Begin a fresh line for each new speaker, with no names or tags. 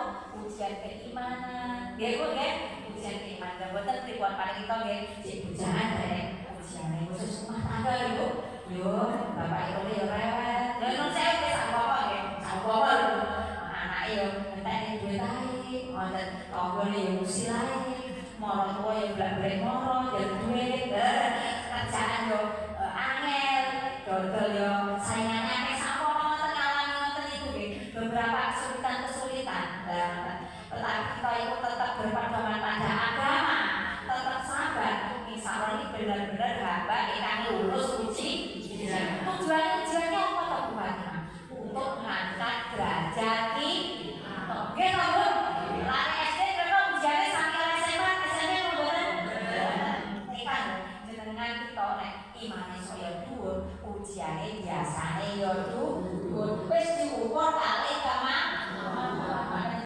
napa? Ujian keimanan. Nggih Bu nggih, ujian keimanan. Mboten pripun paling kita nggih cek bujangan dereng ujiane khusus rumah tangga lho Bu. Yo, bapak ibu yo rewel. Yo nun sewu wis sak apa nggih, sak apa lho. Anake yo enteni duwe tahe, wonten tanggane yo usilae, marang tuwa yo blak-blek moro, yo duwe kerjaan yo